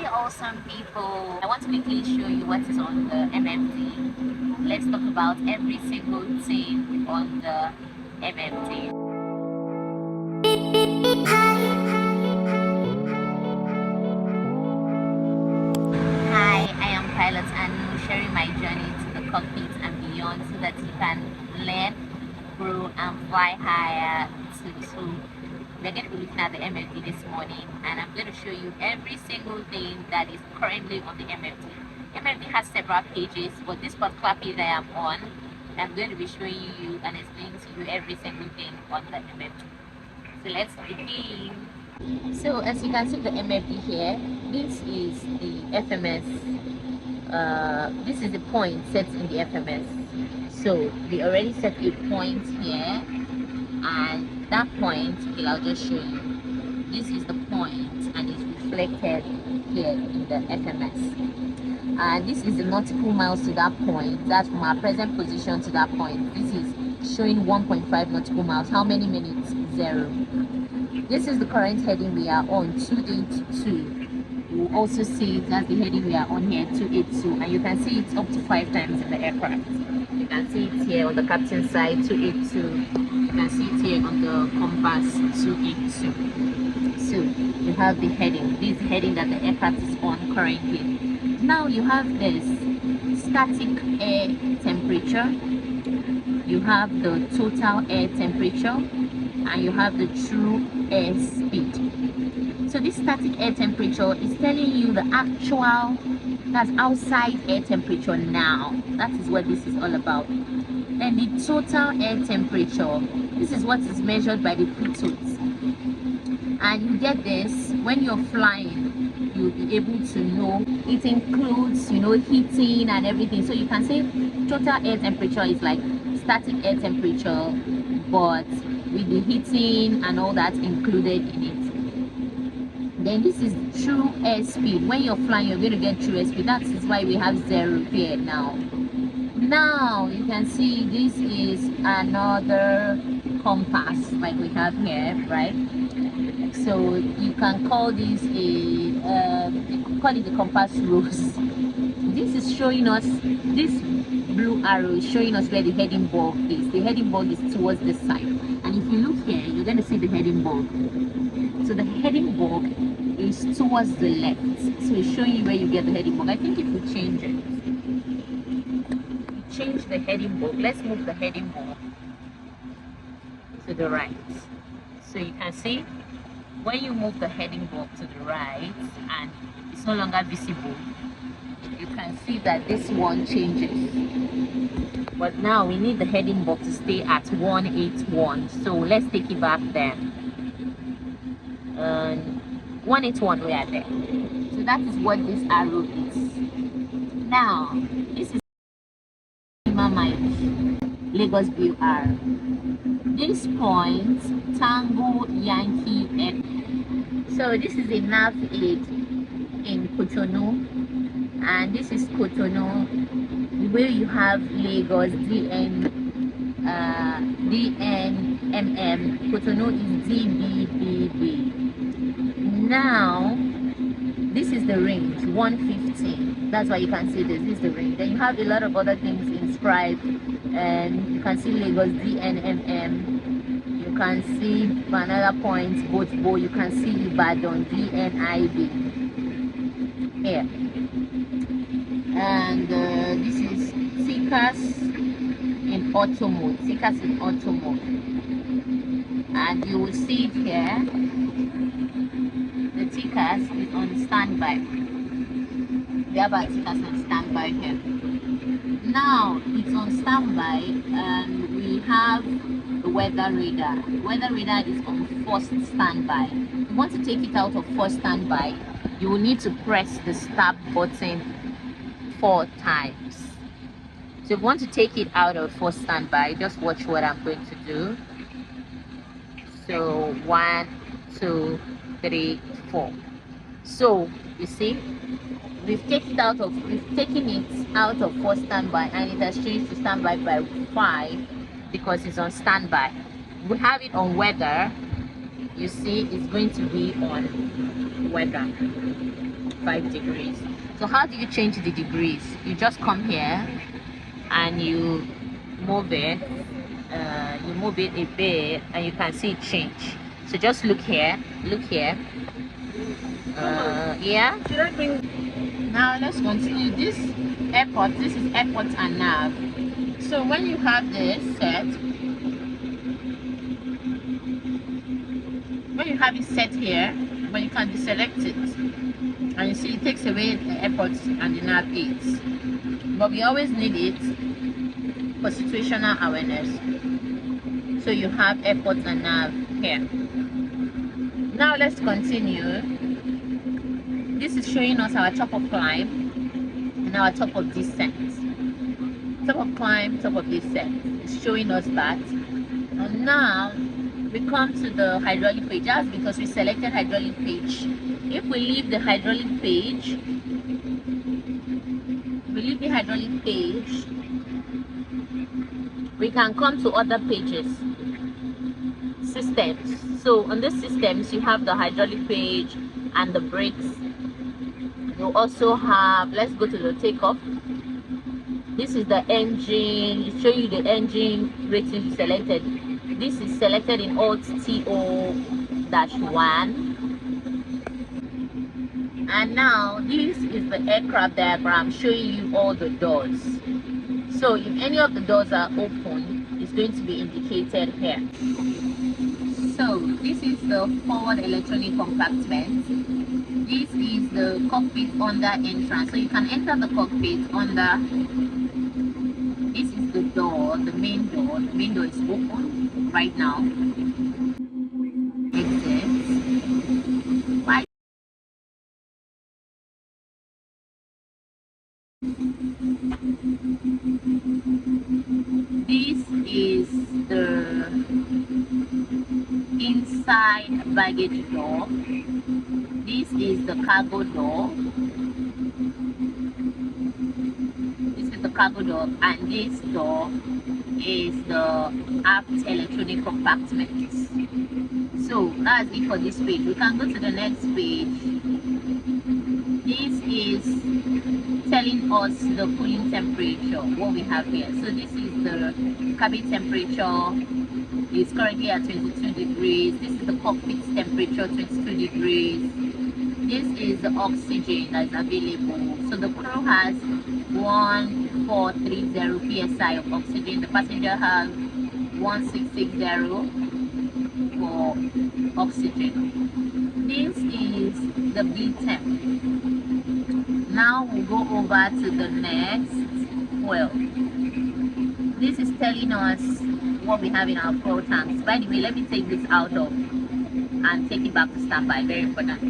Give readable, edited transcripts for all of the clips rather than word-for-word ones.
Hi awesome people, I want to quickly show you what is on the MFD. Let's talk about every single thing on the MFD. Hi, I am Pilot Anu, sharing my journey to the cockpit and beyond so that you can learn, grow and fly higher too. So we're going to be looking at the MFD this morning, and I'm going to show you every single thing that is currently on the MFD. MFD has several pages, but this particular page I am on, I'm going to be showing you and explaining to you every single thing on the MFD. So let's begin. So as you can see the MFD here, this is the FMS. This is the point set in the FMS. So we already set a point here, and that point, okay, I'll just show you. This is the point and it's reflected here in the FMS. And this is the nautical miles to that point. That's from our present position to that point. This is showing 1.5 nautical miles. How many minutes? 0. This is the current heading we are on, 282. You will also see that's the heading we are on here, 282, and you can see it's up to 5 times in the aircraft. You can see it here on the captain side, 282. You can see it here on the compass, 282. So you have the heading. This is the heading that the aircraft is on currently. Now you have this static air temperature, you have the total air temperature, and you have the true air speed. So this static air temperature is telling you the actual, that's outside air temperature now. That is what this is all about. And the total air temperature, this is what is measured by the pitot. And you get this when you're flying, you'll be able to know it includes, you know, heating and everything. So you can say total air temperature is like static air temperature, but with the heating and all that included in it. Then this is true airspeed. When you're flying, you're going to get true airspeed. That is why we have 0 here now. Now you can see this is another compass like we have here, right? So you can call this call it the compass rose. This is showing us, this blue arrow is showing us where the heading bulb is. The heading bulb is towards this side, and if you look here, you're going to see the heading bulb. So the heading bulb is towards the left, so it's showing you where you get the heading bulb. I think if we change it, change the heading bulb, let's move the heading bulb to the right. So you can see when you move the heading bulb to the right and it's no longer visible, you can see that this one changes. But now we need the heading bulb to stay at 181. So let's take it back there. 181, we are there. So that is what this arrow is. Now this is Lagos View R. This point, Tango Yankee Echo. So this is a nav aid in Cotonou, and this is Cotonou, where you have Lagos DNMM. Cotonou is DBBB. Now this is the range 115. That's why you can see this is the range. Then you have a lot of other things inscribed, and you can see Lagos DNMM. You can see another point, Botsbo. You can see Ibadan DNIB here, and this is Tikas in auto mode. Tikas in auto mode, and you will see it here. The Tikas is on standby. We have our Tikas on standby here. Now it's on standby, and we have the weather radar. The weather radar is on first standby. If you want to take it out of first standby, you will need to press the start button 4 times. So if you want to take it out of first standby, just watch what I'm going to do. So 1, 2, 3, 4. So you see, we've taken it out of first standby, and it has changed to standby by 5 because it's on standby. We have it on weather. You see, it's going to be on weather, 5 degrees. So how do you change the degrees? You just come here and you move it. You move it a bit and you can see it change. So just look here, yeah. Should I bring? Now let's continue. This is airport and nav. So when you have this set, when you have it set here, when you can deselect it, and you see it takes away the airport and the nav aids. But we always need it for situational awareness. So you have airport and nav here. Now let's continue. This is showing us our top of climb and our top of descent. Top of climb, top of descent. It's showing us that. And now we come to the hydraulic page. That's because we selected hydraulic page. If we leave the hydraulic page, we can come to other pages. Systems. So on the systems, you have the hydraulic page and the brakes. You also have, let's go to the takeoff. This is the engine. It's showing you the engine rating selected. This is selected in Alt TO-1. And now this is the aircraft diagram showing you all the doors. So if any of the doors are open, it's going to be indicated here. So this is the forward electronic compartment. This is the cockpit under entrance. So you can enter the cockpit under. This is the door, the main door. The main door is open right now. Exit. Right. This is the inside baggage door. This is the cargo door. This is the cargo door, and this door is the aft electronic compartment. So that's it for this page. We can go to the next page. This is telling us the cooling temperature, what we have here. So this is the cabin temperature. It's currently at 22 degrees. This is the cockpit temperature, 22 degrees. This is the oxygen that is available. So the crew has 1430 psi of oxygen. The passenger has 1660 for oxygen. This is the B temp. Now we'll go over to the next. Well, this is telling us what we have in our fuel tanks. By the way, let me take this out of and take it back to standby. Very important.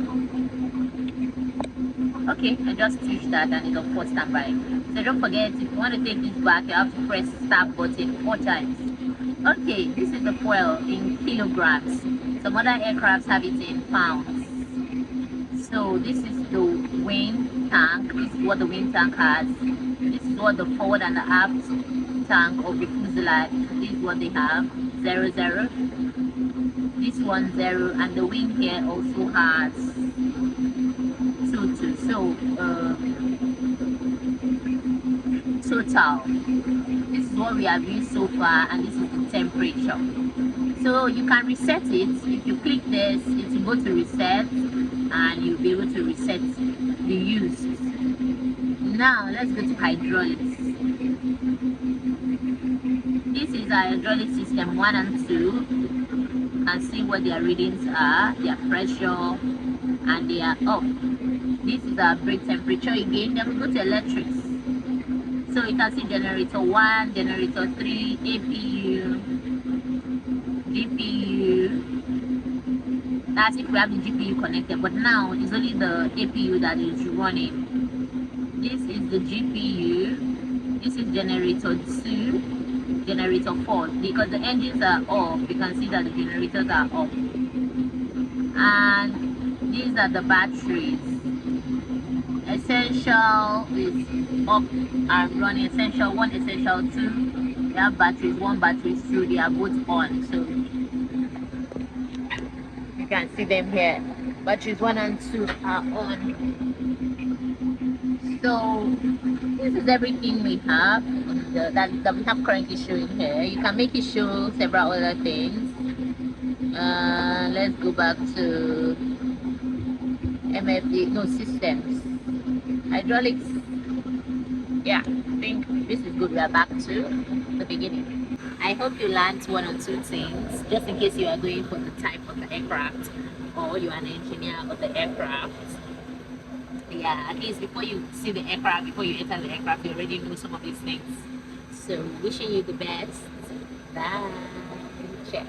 Okay, I just stitched that and it's on for standby. So don't forget, if you want to take this back, you have to press start button 4 times. Okay, this is the fuel in kilograms. Some other aircrafts have it in pounds. So this is the wing tank. This is what the wing tank has. This is what the forward and the aft tank of the fuselage. This is what they have. 00. This one 0, and the wing here also has 2. So total. This is what we have used so far, and this is the temperature. So you can reset it. If you click this, it will go to reset, and you'll be able to reset the use. Now let's go to hydraulics. This is our hydraulic system 1 and 2. You can see what their readings are, their pressure, and they are up. This is our brake temperature again. Then we go to electrics. So you can see generator 1, generator 3, APU, GPU. That's if we have the GPU connected, but now it's only the APU that is running. This is the GPU. This is generator 2, generator 4. Because the engines are off, you can see that the generators are off. And these are the batteries. Essential is up and running. Essential 1, essential 2. They have batteries 1, batteries 2. They are both on. So you can see them here. Batteries 1 and 2 are on. So this is everything we have that we have currently showing here. You can make it show several other things. Let's go back to MFD, no, systems, hydraulics. Yeah, I think this is good. We are back to the beginning. I hope you learned one or two things, just in case you are going for the type of the aircraft or you are an engineer of the aircraft. Yeah, at least before you see the aircraft, before you enter the aircraft, you already know some of these things. So wishing you the best. Bye. Cheers.